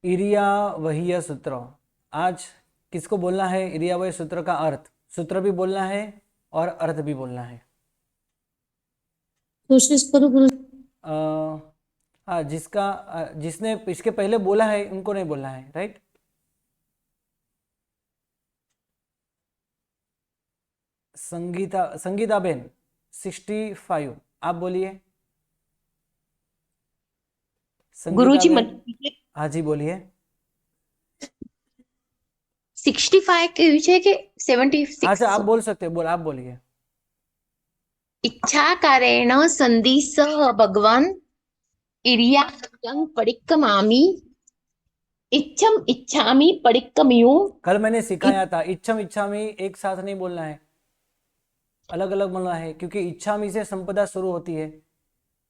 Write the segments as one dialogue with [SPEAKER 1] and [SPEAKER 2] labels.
[SPEAKER 1] Urea वहीय सूत्र। आज किसको बोलना है इरिया वही सूत्र का अर्थ? सूत्र भी बोलना है और अर्थ भी बोलना है।
[SPEAKER 2] कोशिश करो गुरु।
[SPEAKER 1] अ, हाँ, जिसने इसके पहले बोला है उनको नहीं बोलना है, राइट। संगीता बेन 65, आप बोलिए। संगीता
[SPEAKER 2] गुरुजी
[SPEAKER 1] बेन।
[SPEAKER 2] मत
[SPEAKER 1] हाँ जी, बोलिए।
[SPEAKER 2] 65 के विषय के
[SPEAKER 1] अच्छा,
[SPEAKER 2] 76।
[SPEAKER 1] आप बोल सकते हैं, आप बोलिए।
[SPEAKER 2] इच्छाकारेण संदिस भगवान इरियायं परिक्रमामि इच्छम इच्छामि परिक्रम्यो।
[SPEAKER 1] कल मैंने सिखाया था, इच्छम इच्छामि एक साथ नहीं बोलना है, अलग अलग बोलना है, क्योंकि इच्छामि से संपदा शुरू होती है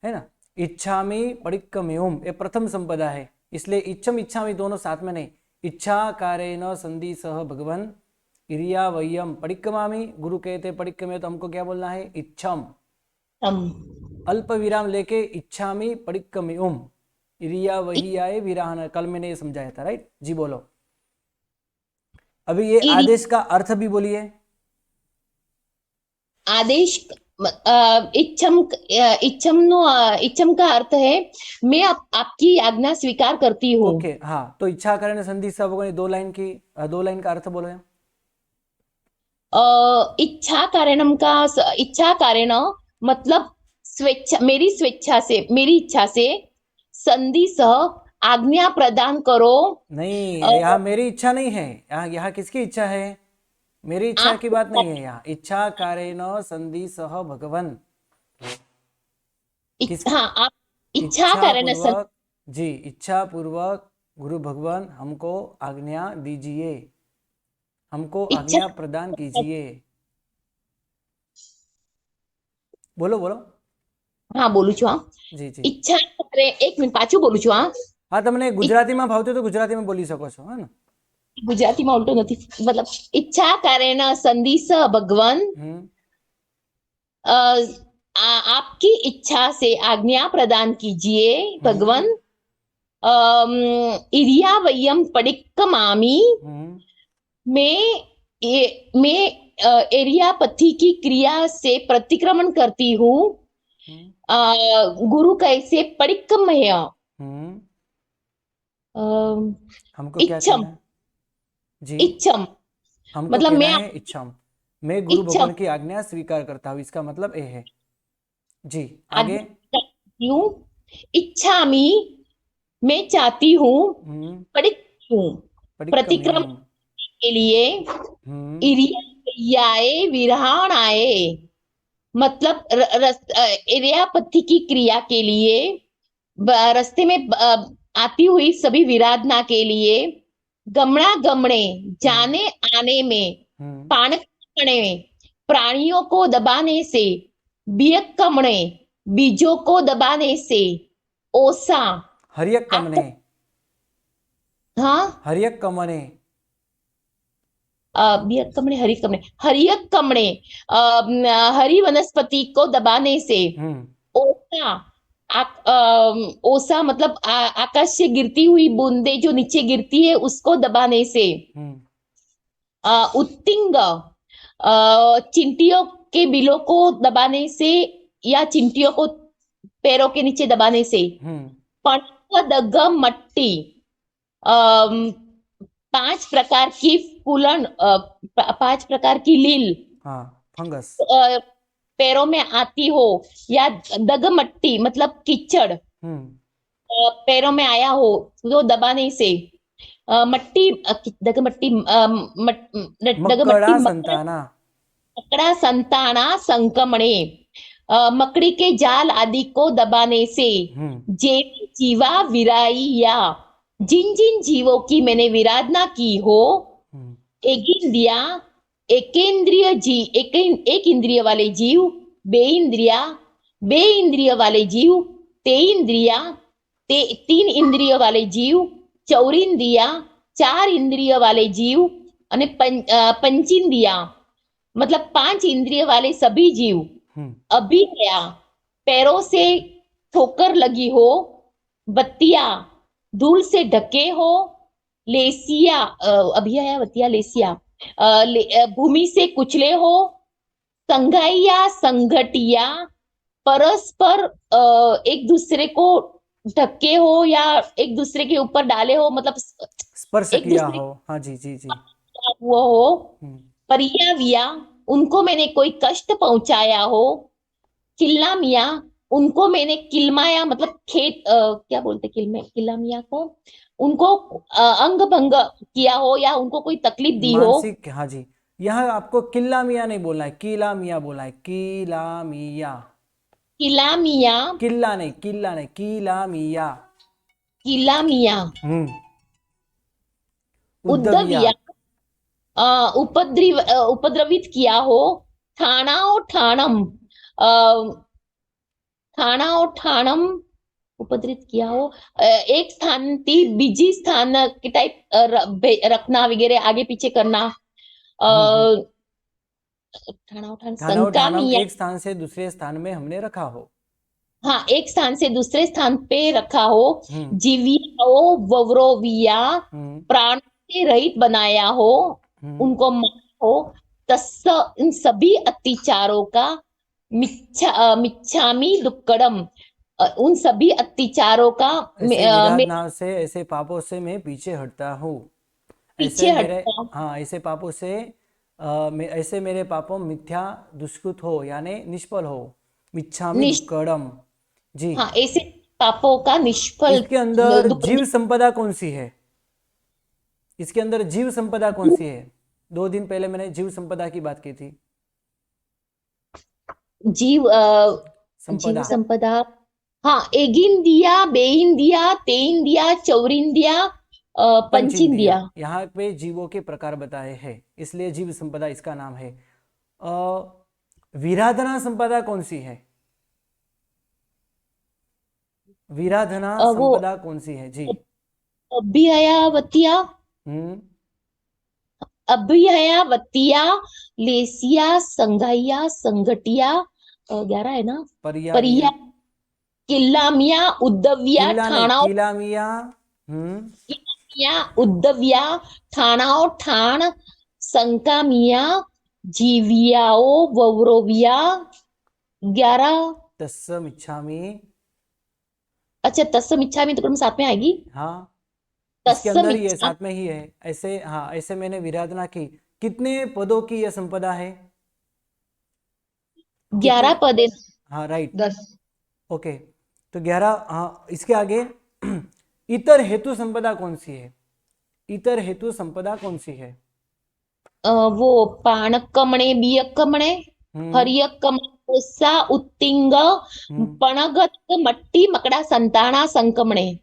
[SPEAKER 1] ना। इच्छामि पडिक्कम्योम ये प्रथम संपदा है, इसलिए इच्छम इच्छामि दोनों साथ में नहीं। इच्छा कारेण संधि सह भगवन इरिया वयम पडिक्कमामि। गुरु कहते पडिक्कमे, तो हमको क्या बोलना है? इच्छम।
[SPEAKER 2] हम
[SPEAKER 1] अल्प विराम लेके इच्छामि पडिक्कम्योम। इरिया वही आए विराहन, कल मैंने ये समझाया था, राइट जी। बोलो अभी ये
[SPEAKER 2] इरि
[SPEAKER 1] आदेश का अर्थ भी बोलिए।
[SPEAKER 2] आदेश इच्छम इच्छम नो इच्छम का अर्थ है मैं आपकी आज्ञा स्वीकार करती हूँ।
[SPEAKER 1] ओके, हाँ, तो इच्छा करें संधि सब दो लाइन का अर्थ बोलो।
[SPEAKER 2] इच्छा कारणम का इच्छा कारण मतलब स्वेच्छा, मेरी स्वेच्छा से, मेरी इच्छा से संधि सह आज्ञा प्रदान करो।
[SPEAKER 1] नहीं,
[SPEAKER 2] अ,
[SPEAKER 1] यहाँ मेरी इच्छा नहीं है, यहाँ किसकी इच्छा है? मेरी इच्छा
[SPEAKER 2] आप
[SPEAKER 1] की बात नहीं है यहाँ। इच्छा कारेण संधि सह भगवन। किस
[SPEAKER 2] हाँ, आप इच्छा
[SPEAKER 1] इच्छा
[SPEAKER 2] कारण
[SPEAKER 1] पूर्वक, जी, इच्छा पूर्वक गुरु भगवान हमको आज्ञा दीजिए, हमको
[SPEAKER 2] इच्छा।
[SPEAKER 1] आज्ञा प्रदान कीजिए। बोलो बोलो।
[SPEAKER 2] हाँ बोलू छू। हाँ,
[SPEAKER 1] जी जी।
[SPEAKER 2] ઈચ્છા કરે એક મિનિટ પાછું બોલું છું. હા,
[SPEAKER 1] हाँ, તમને ગુજરાતીમાં ભાવતું તો ગુજરાતીમાં બોલી શકો છો, है ना।
[SPEAKER 2] ગુજરાતીમાં ઉલટું નથી, મતલબ ઈચ્છા કરે ન સંદેશ ભગવાન
[SPEAKER 1] हम्म
[SPEAKER 2] आपकी इच्छा से आज्ञा प्रदान कीजिए
[SPEAKER 1] हम्म
[SPEAKER 2] भगवान। इरिया वयम पडिक्कमामि
[SPEAKER 1] हम्म
[SPEAKER 2] मैं मैं एरियापथी की क्रिया से प्रतिक्रमण करती हूँ।
[SPEAKER 1] हम्म
[SPEAKER 2] गुरु कैसे पडिक्कमय
[SPEAKER 1] हम्म।
[SPEAKER 2] अ,
[SPEAKER 1] हमको क्या
[SPEAKER 2] इच्छम
[SPEAKER 1] करना है? जी,
[SPEAKER 2] इच्छम
[SPEAKER 1] हमको
[SPEAKER 2] मतलब
[SPEAKER 1] कहना
[SPEAKER 2] मैं
[SPEAKER 1] है इच्छा। मैं गुरु
[SPEAKER 2] इच्छम
[SPEAKER 1] भगवान की आज्ञा स्वीकार करता हूँ, इसका मतलब ये है। जी, आगे।
[SPEAKER 2] आज्ञा करती हूँ। इच्छामि मैं चाहती हूँ।
[SPEAKER 1] हम्म
[SPEAKER 2] पढ़ती हूँ प्रतिक्रमण
[SPEAKER 1] पडिक्कम्योम।
[SPEAKER 2] के लिए।
[SPEAKER 1] हम्म
[SPEAKER 2] इरियाए विरहाणाए मतलब इरियापथी की क्रिया के लिए, रास्ते में आती हुई सभी विराधना के लिए, गमना गमने
[SPEAKER 1] हम्म
[SPEAKER 2] जाने आने में,
[SPEAKER 1] हम्म
[SPEAKER 2] पान खाने में, प्राणियों को दबाने से, बियकमणे बीजों को दबाने से, ओसा
[SPEAKER 1] हरियक
[SPEAKER 2] आप।
[SPEAKER 1] कमने।
[SPEAKER 2] हाँ,
[SPEAKER 1] हरियक कमने।
[SPEAKER 2] बियकमणे हरिकमणे हरियकमणे हरी वनस्पति को दबाने से,
[SPEAKER 1] हम्म
[SPEAKER 2] ओसा ओसा मतलब आकाश से गिरती हुई बूंदे जो नीचे गिरती है उसको दबाने से,
[SPEAKER 1] हम्म
[SPEAKER 2] उत्तिंग चिंटियों के बिलों को दबाने से या चिंटियों को पैरों के नीचे दबाने से,
[SPEAKER 1] हम्म
[SPEAKER 2] पणदग मट्टी अम, पांच प्रकार की फूलन, पांच प्रकार की लील
[SPEAKER 1] हाँ, फंगस।
[SPEAKER 2] पैरों में आती हो, या दगमट्टी मतलब कीचड़
[SPEAKER 1] हम्म
[SPEAKER 2] पैरों में आया हो, वो दबाने से, मट्टी दगमट्टी
[SPEAKER 1] मकड़ा
[SPEAKER 2] दगमट्टी
[SPEAKER 1] संताना।
[SPEAKER 2] मकड़ा संताना संक्रमणे मकड़ी के जाल आदि को दबाने से,
[SPEAKER 1] हम्म
[SPEAKER 2] जेवी जीवा विराई या जिन जिन जीवों की मैंने विराधना की हो,
[SPEAKER 1] हम्म
[SPEAKER 2] एक इंद्रिया एकेंद्रिय जी एक इंद्रिय वाले जीव, बे इंद्रिया बे इंद्रिय वाले जीव, ते इंद्रिया तीन इंद्रिय वाले जीव, चौरिंद्रिया चार इंद्रिय वाले जीव, અને पंचेंद्रिया मतलब पांच इंद्रिय वाले सभी जीव,
[SPEAKER 1] हम्म
[SPEAKER 2] अभी गया पैरों से ठोकर लगी हो, बत्तियां धूल से ढके हो, लेसिया अभियावतिया लेसिया, भूमि से कुचले हो, संघाइया संगठिया, परस्पर एक दूसरे को ढके हो या एक दूसरे के ऊपर डाले हो, मतलब
[SPEAKER 1] स्पर्श
[SPEAKER 2] एक
[SPEAKER 1] किया
[SPEAKER 2] दूसरे
[SPEAKER 1] हो, हाँ जी जी जी।
[SPEAKER 2] का हुआ हो।
[SPEAKER 1] हम्म,
[SPEAKER 2] परिया विया, उनको मैंने कोई कष्ट पहुंचाया हो। किल्ला मिया, उनको मैंने किलमाया, मतलब खेत क्या बोलते किल्ला मिया को, उनको अंग भंग किया हो या उनको कोई तकलीफ दी हो।
[SPEAKER 1] मानसिक, हाँ जी। यहाँ आपको किल्ला मिया नहीं बोलना है, कीला मिया बोलना है, कीला मिया।
[SPEAKER 2] किला मिया,
[SPEAKER 1] किल्ला नहीं, किल्ला नहीं, कीला मिया।
[SPEAKER 2] किला मिया,
[SPEAKER 1] उद्दविया।
[SPEAKER 2] उद्दविया, उपद्रवित किया हो। ठाणा और ठाणम, ठाणा और ठाणम उपद्रवित किया हो। एक स्थान थी बीजी स्थान के टाइप रखना वगैरह, आगे पीछे करना।
[SPEAKER 1] हम्म।
[SPEAKER 2] ठाणा और ठाण
[SPEAKER 1] ठानव
[SPEAKER 2] शंका
[SPEAKER 1] ठानम,
[SPEAKER 2] मिया,
[SPEAKER 1] एक स्थान से दूसरे स्थान में हमने रखा हो।
[SPEAKER 2] हाँ एक स्थान से दूसरे स्थान पे रखा हो।
[SPEAKER 1] हम्म
[SPEAKER 2] जीविया हो, ववरोविया,
[SPEAKER 1] हम्म
[SPEAKER 2] प्राण से रहित बनाया हो,
[SPEAKER 1] हम्म।
[SPEAKER 2] उनको मारा हो। तस्स, इन सभी अत्याचारों का मिच्छामी दुक्कड़म, उन सभी अत्याचारों का
[SPEAKER 1] ऐसे विराट
[SPEAKER 2] मैं
[SPEAKER 1] नाव से, ऐसे पापों से मैं पीछे हटता हूँ। ऐसे
[SPEAKER 2] पीछे
[SPEAKER 1] मेरे,
[SPEAKER 2] हटता हूँ।
[SPEAKER 1] हाँ ऐसे पापों से ऐसे मेरे पापों मिथ्या दुष्कृत हो, यानी निष्फल हो। मिच्छामि
[SPEAKER 2] निश
[SPEAKER 1] दुक्कडम। जी।
[SPEAKER 2] हाँ ऐसे पापों का निष्फल
[SPEAKER 1] इसके अंदर
[SPEAKER 2] दुख।
[SPEAKER 1] जीव संपदा कौन सी है? इसके अंदर जीव संपदा कौन सी है? 2 दिन पहले मैंने जीव संपदा की बात की थी।
[SPEAKER 2] जीव जीव
[SPEAKER 1] संपदा।
[SPEAKER 2] संपदा, हाँ एगिंदिया, बेइंदिया, तेइंदिया, चौरिंदिया,
[SPEAKER 1] पंच इंद्रिया,
[SPEAKER 2] पंचिंदिया।
[SPEAKER 1] यहाँ पे जीवों के प्रकार बताए हैं, इसलिए जीव संपदा इसका नाम है। विराधना संपदा कौन सी है? विराधना
[SPEAKER 2] वो
[SPEAKER 1] संपदा कौन सी है जी?
[SPEAKER 2] अभिहयावतिया,
[SPEAKER 1] हम्म।
[SPEAKER 2] अभिहयावतिया, लेसिया, संघाइया, संगटिया, 11 है ना।
[SPEAKER 1] परियाविया।
[SPEAKER 2] परिया, किल्लामिया, उद्दविया,
[SPEAKER 1] किल्ला नहीं,
[SPEAKER 2] ठाणा,
[SPEAKER 1] किला मिया। हम्म।
[SPEAKER 2] किल्लामिया, उद्दविया, ठाणा और ठाण, संकामिया, जीवियाओ, ववरोविया, 11।
[SPEAKER 1] तस्सम इच्छामि।
[SPEAKER 2] अच्छा तत्सम इच्छा में तो क्रम साथ में आएगी।
[SPEAKER 1] हाँ, इसके
[SPEAKER 2] तत्सम
[SPEAKER 1] अंदर ही है,
[SPEAKER 2] इच्छा,
[SPEAKER 1] साथ में ही है। ऐसे, हाँ ऐसे मैंने विराधना की। कितने पदों की यह संपदा है? कितने?
[SPEAKER 2] 11 पद है।
[SPEAKER 1] हाँ राइट।
[SPEAKER 2] 10।
[SPEAKER 1] ओके। तो 11, हाँ इसके आगे इतर हेतु संपदा कौन सी है? इतर हेतु संपदा कौन सी है?
[SPEAKER 2] वो पाणकमणे, बियकमणे,
[SPEAKER 1] हम्म
[SPEAKER 2] हरियकमणे, उस्सा, उत्तिंग,
[SPEAKER 1] हम्म।
[SPEAKER 2] पणगत, मट्टी, मकड़ा, संताना, संकमणे।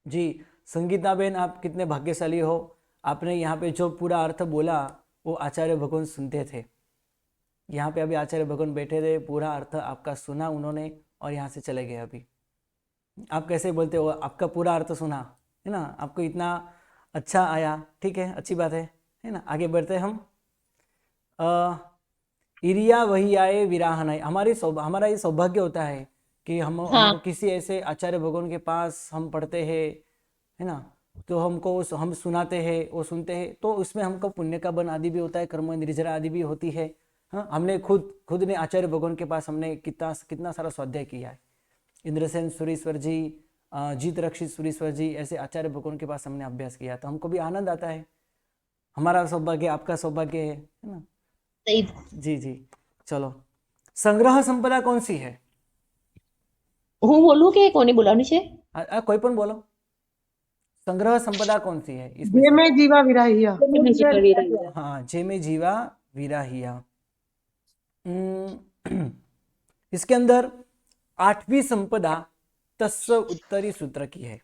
[SPEAKER 1] जी। संगीता बेन, आप कितने भाग्यशाली हो। आपने यहाँ पे जो पूरा अर्थ बोला वो आचार्य भगवान सुनते थे। यहाँ पे अभी आचार्य भगवान बैठे थे, पूरा अर्थ आपका सुना उन्होंने और यहाँ से चले गए। अभी आप कैसे बोलते हो, आपका पूरा अर्थ सुना है ना, आपको इतना अच्छा आया, ठीक है, अच्छी बात है ना। आगे बढ़ते हैं हम। इरिया वही आए विराहन आए। हमारा ये सौभाग्य होता है कि
[SPEAKER 2] हाँ
[SPEAKER 1] हमको किसी ऐसे आचार्य भगवान के पास हम पढ़ते हैं, है ना। तो हम सुनाते हैं, वो सुनते हैं, तो उसमें हमको पुण्य का बन आदि भी होता है, कर्म निर्जरा आदि भी होती है। हाँ, हमने खुद ने आचार्य भगवान के पास हमने कितना कितना सारा स्वाध्याय किया है। इंद्रसेन सुरीश्वर जी, जीत रक्षित सुरीश्वर जी, ऐसे आचार्य भगवान के पास हमने अभ्यास किया, तो हमको भी आनंद आता है। हमारा सौभाग्य, आपका सौभाग्य है ना।
[SPEAKER 2] सही।
[SPEAKER 1] जी जी। चलो, संग्रह संपदा कौन सी है?
[SPEAKER 2] હું બોલું કે કોને બોલાવવાનું છે?
[SPEAKER 1] कोई पण बोलो। संग्रह संपदा कौन सी है इसमें
[SPEAKER 3] जे
[SPEAKER 1] से?
[SPEAKER 3] में जीवा विराहिया।
[SPEAKER 1] हाँ, जे में जीवा विराहिया। इसके अंदर 8वीं संपदा तस्स उत्तरी सूत्र की है।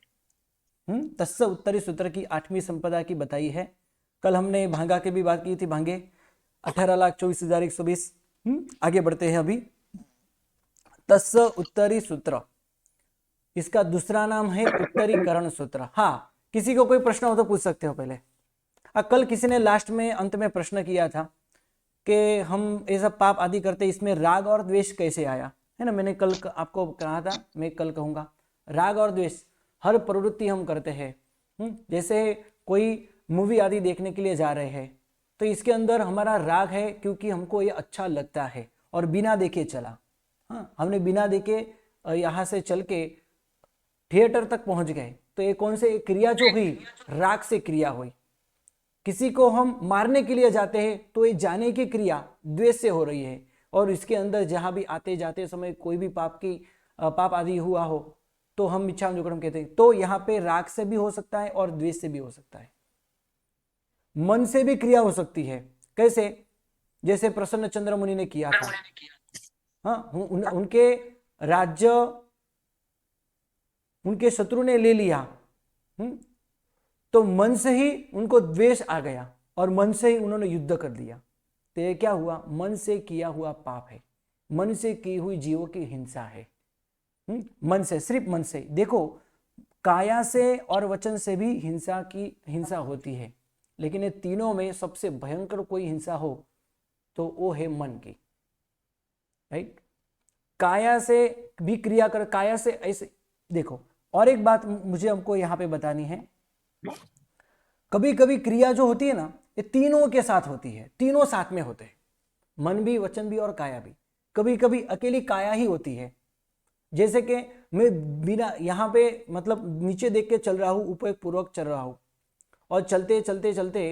[SPEAKER 1] तस्स उत्तरी सूत्र की 8वीं संपदा की बताई है। कल हमने भांगा की भी बात की थी, भांगे 18,24,120। आगे बढ़ते हैं अभी। तस्स उत्तरी सूत्र, इसका दूसरा नाम है उत्तरीकरण सूत्र। हाँ, किसी को कोई प्रश्न हो तो पूछ सकते हो पहले। कल किसी ने लास्ट में अंत में प्रश्न किया था कि हम ये सब पाप आदि करते, इसमें राग और द्वेष कैसे आया, है ना। मैंने कल आपको कहा था, मैं कल कहूँगा राग और द्वेष। हर प्रवृत्ति हम करते हैं। जैसे कोई मूवी आदि देखने के लिए जा रहे हैं तो इसके अंदर हमारा राग है क्योंकि हमको ये अच्छा लगता है और बिना देखे चला। हाँ, हमने बिना देखे यहाँ से चल के थिएटर तक पहुंच गए तो ये कौन से क्रिया जो हुई, राग से क्रिया हुई। किसी को हम मारने के लिए जाते हैं तो ये जाने की क्रिया द्वेष से हो रही है, और इसके अंदर जहां भी आते जाते समय कोई भी पाप आदि हुआ हो तो हम मिच्छाम दुक्कडम कहते हैं। तो यहाँ पे राग से भी हो सकता है और द्वेष से भी हो सकता है, मन से भी क्रिया हो सकती है। कैसे? जैसे प्रसन्न चंद्र मुनि ने किया था। हाँ, उनके राज्य उनके शत्रु ने ले लिया, तो मन से ही उनको द्वेष आ गया और मन से ही उन्होंने युद्ध कर दिया। तो ये क्या हुआ? मन से किया हुआ पाप है, मन से की हुई जीवों की हिंसा है। मन से, सिर्फ मन से। देखो, काया से और वचन से भी हिंसा होती है, लेकिन ये तीनों में सबसे भयंकर कोई हिंसा हो तो वो है मन की। राइट? काया से भी क्रिया कर, काया से ऐसे। देखो, और एक बात मुझे हमको यहाँ पे बतानी है। कभी कभी क्रिया जो होती है ना, ये तीनों के साथ होती है, तीनों साथ में होते हैं, मन भी, वचन भी और काया भी। कभी कभी अकेली काया ही होती है। जैसे कि मैं बिना यहाँ पे मतलब नीचे देख के चल रहा हूं, उपयोग पूर्वक चल रहा हूं, और चलते चलते चलते,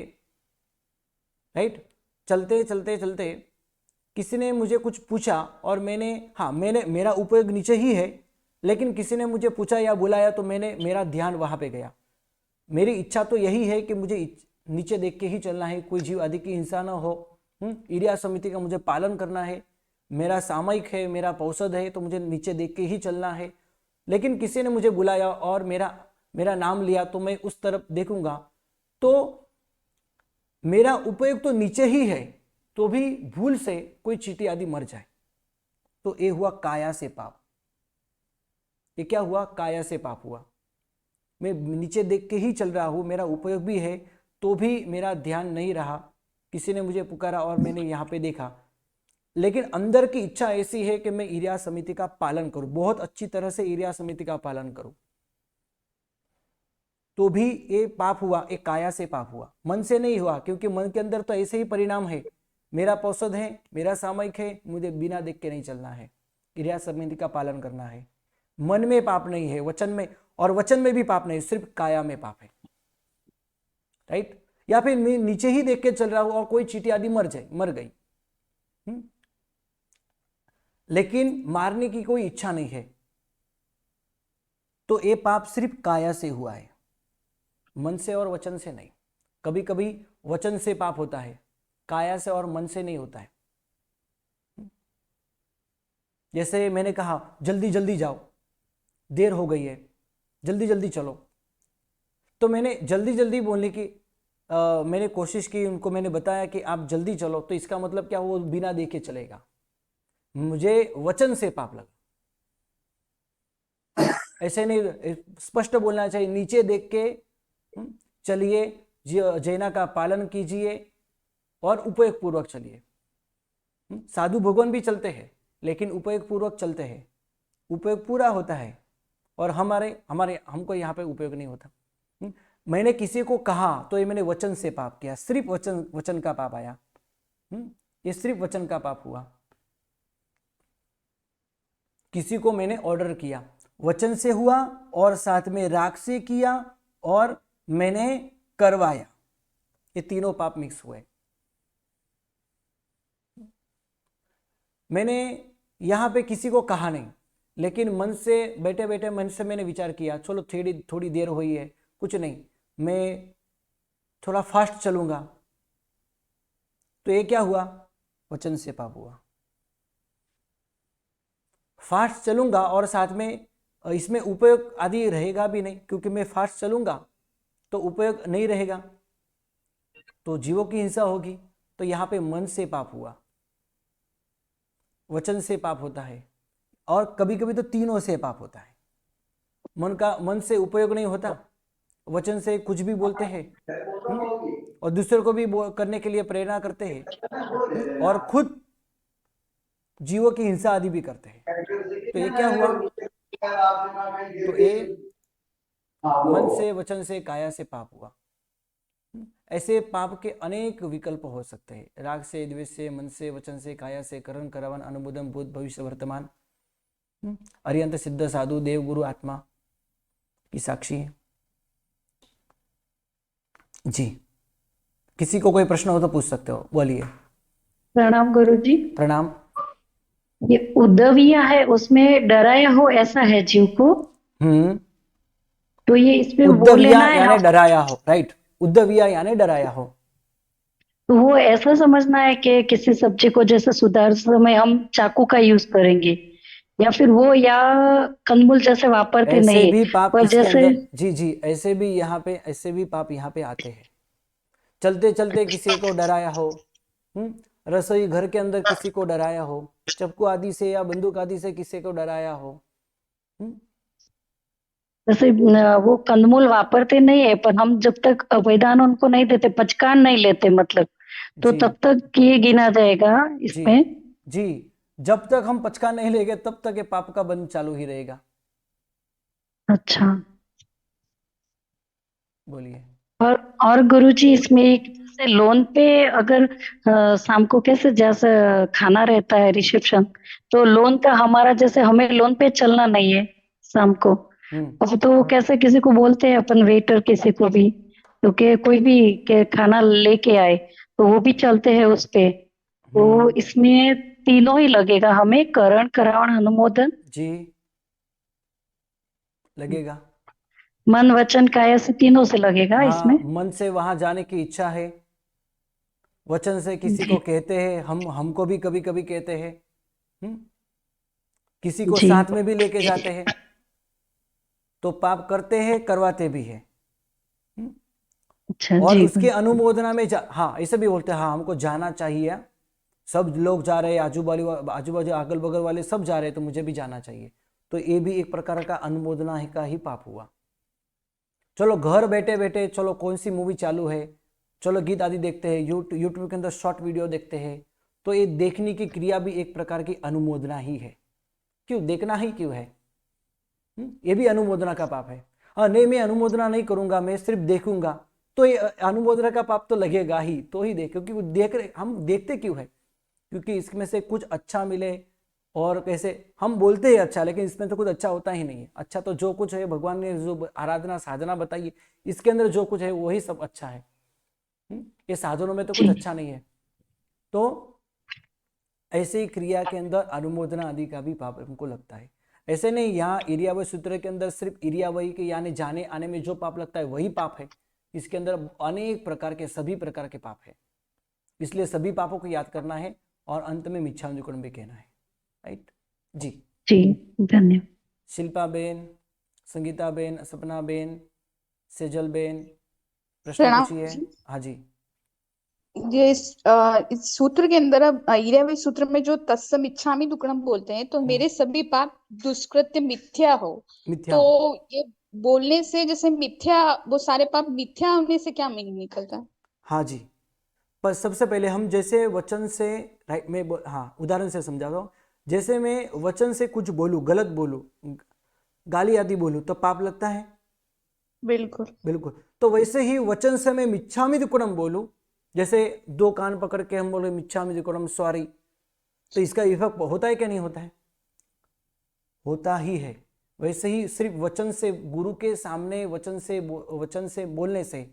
[SPEAKER 1] राइट, चलते चलते चलते किसी ने मुझे कुछ पूछा और मैंने मेरा उपयोग नीचे ही है, लेकिन किसी ने मुझे पूछा या बुलाया तो मेरा ध्यान वहां पे गया। मेरी इच्छा तो यही है कि मुझे नीचे देख के ही चलना है, कोई जीव आदि की हिंसा ना हो, इरिया समिति का मुझे पालन करना है, मेरा सामयिक है, मेरा पौषध है, तो मुझे नीचे देख के ही चलना है। लेकिन किसी ने मुझे बुलाया और मेरा नाम लिया तो मैं उस तरफ देखूंगा, तो मेरा उपयोग तो नीचे ही है, तो भी भूल से कोई चींटी आदि मर जाए तो ये हुआ काया से पाप। ये क्या हुआ? काया से पाप हुआ। मैं नीचे देख के ही चल रहा हूं, मेरा उपयोग भी है, तो भी मेरा ध्यान नहीं रहा, किसी ने मुझे पुकारा और मैंने यहाँ पे देखा, लेकिन अंदर की इच्छा ऐसी है कि मैं इरिया समिति का पालन करूं, बहुत अच्छी तरह से इरिया समिति का पालन करूं, तो भी ये पाप हुआ, एक काया से पाप हुआ, मन से नहीं हुआ। क्योंकि मन के अंदर तो ऐसे ही परिणाम है, मेरा पौषध है, मेरा सामयिक है, मुझे बिना देख के नहीं चलना है, इरिया समिति का पालन करना है। मन में पाप नहीं है, वचन में, और वचन में भी पाप नहीं, सिर्फ काया में पाप है। राइट? या फिर मैं नीचे ही देख के चल रहा हूं और कोई चींटी आदि मर गई, लेकिन मारने की कोई इच्छा नहीं है, तो ये पाप सिर्फ काया से हुआ है, मन से और वचन से नहीं। कभी कभी वचन से पाप होता है, काया से और मन से नहीं होता है। जैसे मैंने कहा जल्दी जल्दी जाओ, देर हो गई है, जल्दी जल्दी चलो, तो मैंने जल्दी जल्दी बोलने की मैंने कोशिश की, उनको मैंने बताया कि आप जल्दी चलो, तो इसका मतलब क्या, वो बिना देखे चलेगा, मुझे वचन से पाप लगा। ऐसे नहीं, स्पष्ट बोलना चाहिए, नीचे देख के चलिए, जैना का पालन कीजिए और उपयोग पूर्वक चलिए। साधु भगवान भी चलते हैं, लेकिन उपयोग पूर्वक चलते हैं, उपयोग पूरा होता है, और हमको यहाँ पे उपयोग नहीं होता। मैंने किसी को कहा तो ये मैंने वचन से पाप किया, सिर्फ वचन का पाप आया, ये सिर्फ वचन का पाप हुआ। किसी को मैंने ऑर्डर किया, वचन से हुआ, और साथ में राग से किया, और मैंने करवाया, ये तीनों पाप मिक्स हुए। मैंने यहां पे किसी को कहा नहीं, लेकिन मन से बैठे बैठे मन से मैंने विचार किया, चलो थोड़ी देर हुई है, कुछ नहीं, मैं थोड़ा फास्ट चलूंगा, तो ये क्या हुआ? वचन से पाप हुआ। फास्ट चलूंगा और साथ में इसमें उपयोग आदि रहेगा भी नहीं, क्योंकि मैं फास्ट चलूंगा तो उपयोग नहीं रहेगा, तो जीवों की हिंसा होगी। तो यहाँ पे मन से पाप हुआ, वचन से पाप होता है, और कभी कभी तो तीनों से पाप होता है। मन से उपयोग नहीं होता, वचन से कुछ भी बोलते हैं, और दूसरे को भी करने के लिए प्रेरणा करते हैं, और खुद जीवों की हिंसा आदि भी करते हैं। तो ये क्या हुआ? तो ये मन से, वचन से, काया से पाप हुआ। ऐसे पाप के अनेक विकल्प हो सकते हैं, राग से, द्वेष से, मन से, वचन से, काया से, करण, करावन, अनुमोदन, भूत, भविष्य, वर्तमान, अरिहंत, सिद्ध, साधु, देव, गुरु, आत्मा की साक्षी है। जी, किसी को कोई प्रश्न हो तो पूछ सकते हो, बोलिए।
[SPEAKER 3] प्रणाम गुरुजी।
[SPEAKER 1] प्रणाम।
[SPEAKER 3] ये उद्धविया है, उसमें डराया हो ऐसा है जीव को, तो ये इसमें वो
[SPEAKER 1] उद्धविया
[SPEAKER 3] लेना है
[SPEAKER 1] यानी डराया हो, राइट। उद्धविया यानी डराया हो।
[SPEAKER 3] तो वो ऐसा समझना है कि किसी सब्जी को जैसे सुधार समय हम चाकू का यूज करेंगे, या फिर वो, या कंदमूल जैसे वापरते
[SPEAKER 1] ऐसे
[SPEAKER 3] नहीं
[SPEAKER 1] भी
[SPEAKER 3] है
[SPEAKER 1] पाप
[SPEAKER 3] पर
[SPEAKER 1] इसके
[SPEAKER 3] जैसे।
[SPEAKER 1] अंदर, जी जी, ऐसे भी यहाँ पे, ऐसे भी पाप यहाँ पे आते हैं। चलते चलते किसी को डराया हो, रसोई घर के अंदर किसी को डराया हो, चाकू आदि से या बंदूक आदि से किसी को डराया हो।
[SPEAKER 3] जैसे वो कंदमूल वापरते नहीं है, पर हम जब तक अवैधान उनको नहीं देते, पचकान नहीं लेते मतलब, तो
[SPEAKER 1] जी
[SPEAKER 3] तब तक ये गिना जाएगा
[SPEAKER 1] जी
[SPEAKER 3] इसमें।
[SPEAKER 1] जी, जब तक हम पचका नहीं लेंगे तब तक ये पाप का बंध चालू ही रहेगा।
[SPEAKER 3] अच्छा।
[SPEAKER 1] बोलिए।
[SPEAKER 3] और गुरुजी इसमें एक जैसे लोन पे अगर शाम को कैसे जैसे खाना रहता है रिसेप्शन, तो लोन का हमारा जैसे हमें लोन पे चलना नहीं है शाम को, अब तो वो कैसे किसी को बोलते हैं अपन वेटर किसी को भी, क्योंकि कोई भी के खाना लेके आए तो वो भी चलते हैं उस पे, तो इसमें तीनों ही लगेगा हमें, करण, करावण, अनुमोदन।
[SPEAKER 1] जी लगेगा।
[SPEAKER 3] मन, वचन, काया से तीनों से लगेगा इसमें।
[SPEAKER 1] हाँ, मन से वहां जाने की इच्छा है, वचन से किसी को
[SPEAKER 3] जी
[SPEAKER 1] कहते हैं, हमको भी कभी कभी कहते हैं, किसी को
[SPEAKER 3] जी।
[SPEAKER 1] साथ में भी लेके जाते हैं, तो पाप करते हैं, करवाते भी है।
[SPEAKER 3] अच्छा
[SPEAKER 1] और
[SPEAKER 3] जी।
[SPEAKER 1] उसके अनुमोदना में हाँ ऐसे भी बोलते हैं, हाँ हमको जाना चाहिए, सब लोग जा रहे हैं, आजू बाजू अगल बगल वाले सब जा रहे हैं, तो मुझे भी जाना चाहिए, तो ये भी एक प्रकार का अनुमोदना का ही पाप हुआ। चलो घर बैठे बैठे, चलो कौन सी मूवी चालू है, चलो गीत आदि देखते हैं, यूट्यूब के अंदर शॉर्ट वीडियो देखते हैं, तो ये देखने की क्रिया भी एक प्रकार की अनुमोदना ही है। क्यों देखना ही क्यों है? ये भी अनुमोदना का पाप है। हाँ नहीं, मैं अनुमोदना नहीं करूंगा, मैं सिर्फ देखूंगा, तो ये अनुमोदना का पाप तो लगेगा ही, तो ही देख, क्योंकि देख रहे, हम देखते क्यों है? क्योंकि इसमें से कुछ अच्छा मिले, और कैसे हम बोलते हैं अच्छा, लेकिन इसमें तो कुछ अच्छा होता ही नहीं है। अच्छा तो जो कुछ है भगवान ने जो आराधना साधना बताई है, इसके अंदर जो कुछ है वही सब अच्छा है। ये साधनों में तो कुछ अच्छा नहीं है। तो ऐसे ही क्रिया के अंदर अनुमोदना आदि का भी पाप हमको लगता है। ऐसे नहीं, यहाँ इरियावय सूत्र के अंदर सिर्फ इरियावय के यानी जाने आने में जो पाप लगता है वही पाप है, इसके अंदर अनेक प्रकार के, सभी प्रकार के पाप है, इसलिए सभी पापों को याद करना है और अंत में मिच्छामि भी कहना है। राइट जी।
[SPEAKER 3] जी धन्यवाद।
[SPEAKER 1] शिल्पा बेन, संगीता बेन, सपना बेन, सेजल बेन, प्रश्न
[SPEAKER 4] प्रणाम
[SPEAKER 1] पूछिए।
[SPEAKER 4] जी।
[SPEAKER 1] हाँ जी।
[SPEAKER 4] ये इस सूत्र के अंदर अब इरवै सूत्र में जो तत्सम इच्छामि दुक्कडम बोलते हैं, तो मेरे सभी पाप दुष्कृत्य मिथ्या हो,
[SPEAKER 1] मिथ्या
[SPEAKER 4] तो
[SPEAKER 1] हो।
[SPEAKER 4] ये बोलने से जैसे मिथ्या, वो सारे पाप मिथ्या होने से क्या मीनिंग निकलता है?
[SPEAKER 1] हाँ जी, पर सबसे पहले हम जैसे वचन से, राइट, मैं हाँ उदाहरण से समझा रहा हूँ। जैसे मैं वचन से कुछ बोलूँ, गलत बोलूँ, गाली आदि बोलूँ, तो पाप लगता है।
[SPEAKER 4] बिल्कुल
[SPEAKER 1] बिल्कुल। तो वैसे ही वचन से मैं मिच्छामि दुक्कडम बोलूँ, जैसे दो कान पकड़ के हम बोले मिच्छामि दुक्कडम, सॉरी, तो इसका इफेक्ट होता है क्या? नहीं होता है, होता ही है। वैसे ही सिर्फ वचन से, गुरु के सामने वचन से बोलने से,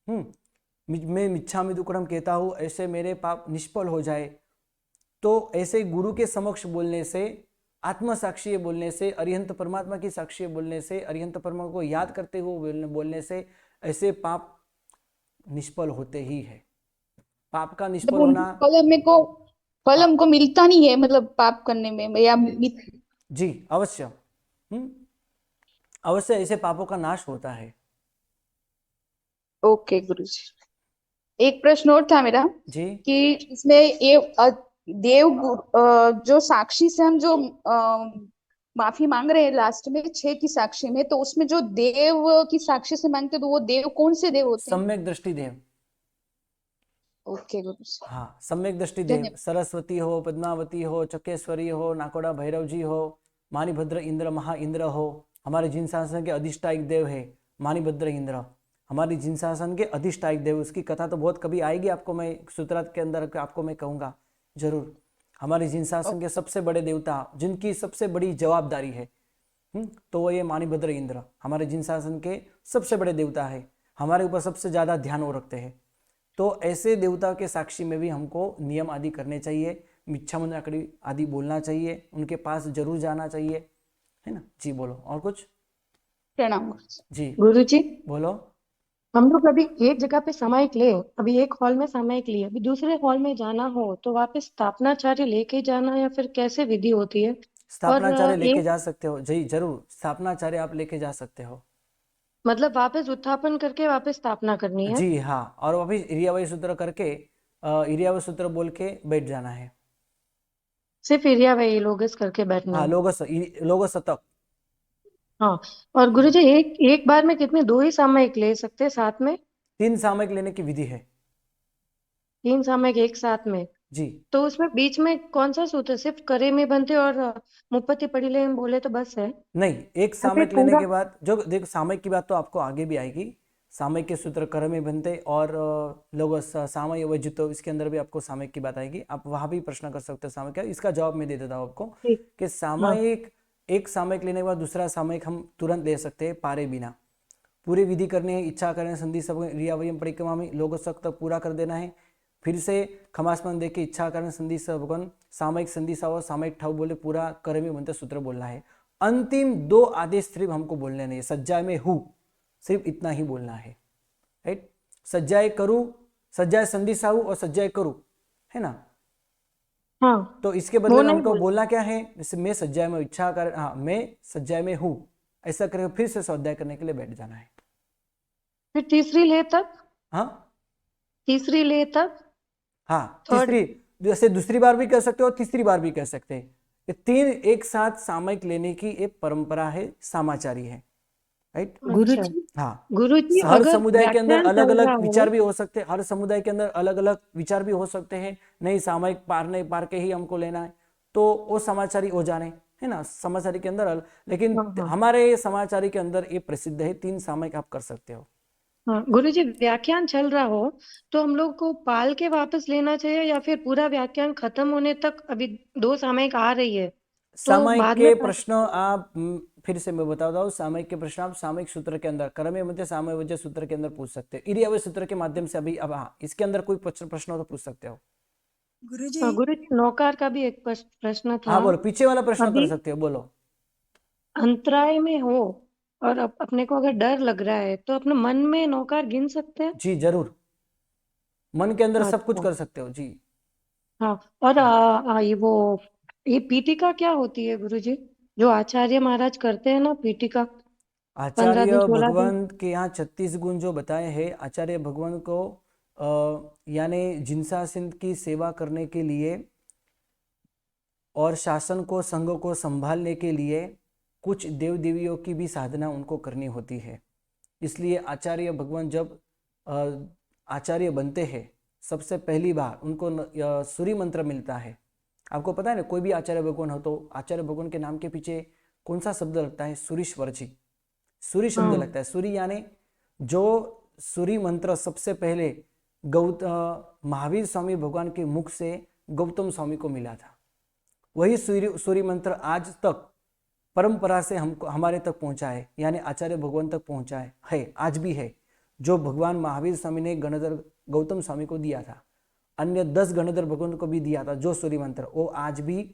[SPEAKER 1] मैं मिच्छामि दुक्कडम कहता हूँ, ऐसे मेरे पाप निष्फल हो जाए, तो ऐसे गुरु के समक्ष बोलने से, आत्मा साक्षी बोलने से, अरिहंत परमात्मा की साक्षी बोलने से, अरिहंत परमात्मा को याद करते हुए बोलने से, ऐसे पाप निष्फल होते ही है। पाप का निष्फल
[SPEAKER 4] वो
[SPEAKER 1] होना,
[SPEAKER 4] फल हमको मिलता नहीं है, मतलब पाप करने में या
[SPEAKER 1] जी अवश्य, अवश्य ऐसे पापों का नाश होता है।
[SPEAKER 4] ओके गुरुजी। एक प्रश्न और था मेरा
[SPEAKER 1] जी
[SPEAKER 4] कि इसमें ये जो साक्षी से हम जो माफी मांग रहे हैं लास्ट में 6 की साक्षी में, तो उसमें जो देव की साक्षी से मांगते, तो वो देव कौन से देव होते हैं?
[SPEAKER 1] सम्यक दृष्टि देव।
[SPEAKER 4] ओके गुरुजी।
[SPEAKER 1] हाँ, सम्यक दृष्टि देव,
[SPEAKER 4] धन्यवाद।
[SPEAKER 1] सरस्वती हो, पद्मावती हो, चक्केश्वरी हो, नाकोड़ा भैरव जी हो, मानिभद्र इंद्र, महा इंद्र हो, हमारे जिन शासन के अधिष्ठायक देव है, मानिभद्र इंद्र, हमारी जिनशासन के अधिष्ठायक देव। उसकी कथा तो बहुत कभी आएगी, आपको मैं सूत्रार्थ के अंदर आपको मैं कहूँगा जरूर। हमारे जिनशासन के सबसे बड़े देवता, जिनकी सबसे बड़ी जवाबदारी है, तो वो ये मानिभद्र इंद्र हमारे जिनशासन के सबसे बड़े देवता है, हमारे ऊपर सबसे ज़्यादा ध्यान वो रखते हैं। तो ऐसे देवता के साक्षी में भी हमको नियम आदि करने चाहिए, मिच्छा मंदाकड़ी आदि बोलना चाहिए, उनके पास जरूर जाना चाहिए, है ना जी। बोलो और कुछ।
[SPEAKER 4] प्रणाम
[SPEAKER 1] जी
[SPEAKER 5] गुरुजी,
[SPEAKER 1] बोलो।
[SPEAKER 5] हम लोग अभी एक जगह पे सामयिक ले, अभी एक हॉल में सामयिक लिए, अभी दूसरे हॉल में जाना हो तो वापस स्थापनाचार्य लेके जाना या फिर कैसे विधि होती है? और
[SPEAKER 1] स्थापनाचार्य लेके
[SPEAKER 5] एक
[SPEAKER 1] जा सकते हो जी, जरूर स्थापनाचार्य आप लेके जा सकते हो।
[SPEAKER 5] मतलब वापस उत्थापन करके वापस स्थापना करनी है?
[SPEAKER 1] जी हाँ, और वापिस इरियावय सूत्र करके इरियावय सूत्र बोल के बैठ जाना है।
[SPEAKER 5] सिर्फ एरिया वही लोगस करके बैठना
[SPEAKER 1] हाँ,
[SPEAKER 5] है?
[SPEAKER 1] लोगस शतक।
[SPEAKER 5] हाँ। और गुरुजी एक एक बार में कितने, दो ही सामयिक ले सकते हैं साथ में?
[SPEAKER 1] 3 सामयिक लेने की विधि है
[SPEAKER 5] 3 सामयिक एक साथ में?
[SPEAKER 1] जी।
[SPEAKER 5] तो उसमें बीच में कौन सा सूत्र, सिर्फ करे में बनते और मुपत्ति पड़िले में बोले तो बस है?
[SPEAKER 1] नहीं, एक
[SPEAKER 5] या फिर
[SPEAKER 1] सामयिक लेने
[SPEAKER 5] पूरा?
[SPEAKER 1] के बाद जो देखो, सामयिक की बात तो आपको आगे भी आएगी। सामयिक के सूत्र कर में बनते और लोग सामय वजुतो, इसके अंदर भी आपको सामयिक की बात आएगी। आप वहां भी प्रश्न कर सकते हो सामयिक का, इसका जवाब मैं दे देता हूँ आपको
[SPEAKER 5] ठीक।
[SPEAKER 1] कि
[SPEAKER 5] हाँ।
[SPEAKER 1] सामयिक, एक सामयिक लेने के बाद दूसरा सामयिक हम तुरंत ले सकते हैं पारे बिना। पूरी विधि करनी है, इच्छा करने संधि सब रियावयम परिक्रमा में लोग शक तक पूरा कर देना है। फिर से खमासमान दे के इच्छा करण संधि सबगन सामयिक संधि साव सामयिक ठाव बोले पूरा करे में बनते सूत्र बोलना है। अंतिम 2 आदेश सिर्फ हमको बोलने नहीं है। सज्जाए में हूँ, सिर्फ इतना ही बोलना है, राइट। सज्जाए करूँ, सज्जाए संधि साहू और सज्जाए करूँ, है ना।
[SPEAKER 5] हाँ,
[SPEAKER 1] तो इसके
[SPEAKER 5] वो
[SPEAKER 1] बदले में
[SPEAKER 5] नहीं
[SPEAKER 1] हमको
[SPEAKER 5] बोल
[SPEAKER 1] बोलना क्या है, जैसे मैं सज्जाए में इच्छा कर, हाँ मैं सज्जाए में हूँ, ऐसा करके फिर से स्वाध्याय करने के लिए बैठ जाना है।
[SPEAKER 5] फिर तीसरी ले तब?
[SPEAKER 1] हाँ
[SPEAKER 5] तीसरी ले तब?
[SPEAKER 1] हाँ,
[SPEAKER 5] थर्ड?
[SPEAKER 1] तीसरी, जैसे दूसरी बार भी कह सकते हो और तीसरी बार भी कह सकते हैं। ये 3 एक साथ सामयिक लेने की एक परंपरा है, सामाचारी है, राइट।
[SPEAKER 5] अच्छा
[SPEAKER 3] गुरुजी
[SPEAKER 1] हाँ,
[SPEAKER 5] गुरुजी,
[SPEAKER 1] हर
[SPEAKER 5] अगर
[SPEAKER 1] समुदाय के अंदर
[SPEAKER 5] व्याख्यान
[SPEAKER 1] अलग
[SPEAKER 5] चल रहा
[SPEAKER 1] अलग
[SPEAKER 5] हो,
[SPEAKER 1] विचार भी हो सकते हैं, हर समुदाय के अंदर अलग अलग विचार भी हो सकते हैं। नहीं सामयिक पार नहीं पार के ही हमको लेना है, तो वो समाचारी हो जाने, है ना। समाचारी के अंदर लेकिन
[SPEAKER 5] हाँ हाँ
[SPEAKER 1] हमारे समाचारी के अंदर ये प्रसिद्ध है, 3 सामयिक आप कर सकते हो।
[SPEAKER 5] हाँ। गुरुजी, व्याख्यान चल रहा हो तो हम लोग को पाल के वापस लेना चाहिए या फिर पूरा व्याख्यान खत्म होने तक, अभी 2 सामयिक आ रही है तो
[SPEAKER 1] सामयिक
[SPEAKER 5] बाद
[SPEAKER 1] के
[SPEAKER 5] में
[SPEAKER 1] प्रश्न आप फिर से मैं बताता हूँ, सामयिक के प्रश्न आप सामयिक सूत्र के अंदर क्रम मध्य सामय वजह सूत्र के अंदर पूछ सकते हो, इरियावय सूत्र के माध्यम से। अभी अब हाँ, इसके अंदर कोई प्रश्न हो तो पूछ सकते हो।
[SPEAKER 5] हाँ, गुरुजी नौकार का भी एक प्रश्न था।
[SPEAKER 1] हाँ बोलो, पीछे वाला प्रश्न कर
[SPEAKER 5] अभी
[SPEAKER 1] सकते हो, बोलो।
[SPEAKER 5] अंतराय में हो और अपने को अगर डर लग रहा है तो अपने मन में नौकार गिन सकते हैं?
[SPEAKER 1] जी जरूर, मन के अंदर सब कुछ
[SPEAKER 5] अच्छा।
[SPEAKER 1] कर सकते हो जी।
[SPEAKER 5] हाँ। और ये पीठिका क्या होती है गुरुजी, जो आचार्य महाराज करते हैं ना पीठिका, 15 दिन
[SPEAKER 1] आचार्य
[SPEAKER 5] 16 दिन?
[SPEAKER 1] भगवंत के यहाँ 36 गुण जो बताए हैं, आचार्य भगवंत को यानी जिनशासन की सेवा करने के लिए और शासन को, संघ को संभालने के लिए कुछ देव देवियों की भी साधना उनको करनी होती है। इसलिए आचार्य भगवान जब आचार्य बनते हैं, सबसे पहली बार उनको सूर्य मंत्र मिलता है। आपको पता है ना, कोई भी आचार्य भगवान हो तो आचार्य भगवान के नाम के पीछे कौन सा शब्द लगता है? सूरीश्वर जी, सूर्य शब्द
[SPEAKER 5] हाँ
[SPEAKER 1] लगता है। सूर्य यानी जो सूर्य मंत्र सबसे पहले महावीर स्वामी भगवान के मुख से गौतम स्वामी को मिला था, वही सूर्य मंत्र आज तक परंपरा से हमको हमारे तक पहुंचा है, यानी आचार्य भगवान तक पहुंचा है, आज भी है, जो भगवान महावीर स्वामी ने गणधर गौतम स्वामी को दिया था, अन्य 10 गणधर भगवान को भी दिया था। जो सूर्य मंत्र, वो आज भी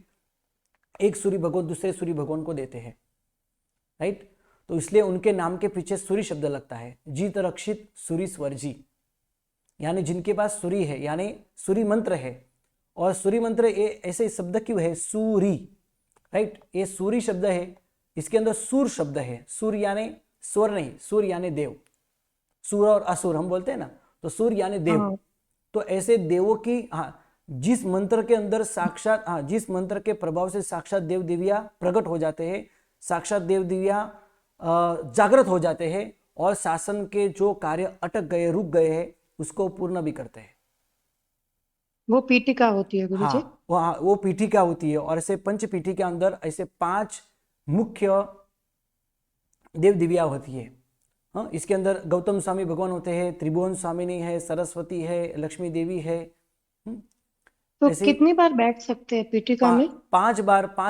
[SPEAKER 1] एक सूर्य भगवान दूसरे सूर्य भगवान को देते हैं, राइट। तो इसलिए उनके नाम के पीछे सूर्य शब्द लगता है। जीत रक्षित सूरीश्वर जी, यानी जिनके पास सूर्य है, यानी सूर्य मंत्र है। और सूर्य मंत्र ये ऐसे शब्द क्यों है? सूरी, राइट। ये सूर्य शब्द है, इसके अंदर सूर शब्द है। सूर्य यानी स्वर नहीं, सूर्य यानी देव। सूर और असुर हम बोलते हैं ना, तो सूर्य यानी देव।
[SPEAKER 5] हाँ
[SPEAKER 1] तो ऐसे देवों की, हाँ, जिस मंत्र के अंदर साक्षात, हाँ, जिस मंत्र के प्रभाव से साक्षात देव देविया प्रकट हो जाते हैं, साक्षात देव देविया जागृत हो जाते हैं और शासन के जो कार्य अटक गए, रुक गए हैं, उसको पूर्ण भी करते हैं।
[SPEAKER 5] वो पीठिका होती है गुरुजी?
[SPEAKER 1] हाँ, वो पीठिका होती है। और ऐसे पंच पीठी के अंदर ऐसे 5 मुख्य देव दिव्या होती है। हाँ, इसके अंदर गौतम स्वामी भगवान होते हैं, त्रिभुवन स्वामिनी है, सरस्वती है, लक्ष्मी देवी है।
[SPEAKER 5] तो
[SPEAKER 1] ऐसे ही
[SPEAKER 5] कितनी बार बैठ सकते हैं पीठिका में?
[SPEAKER 1] 5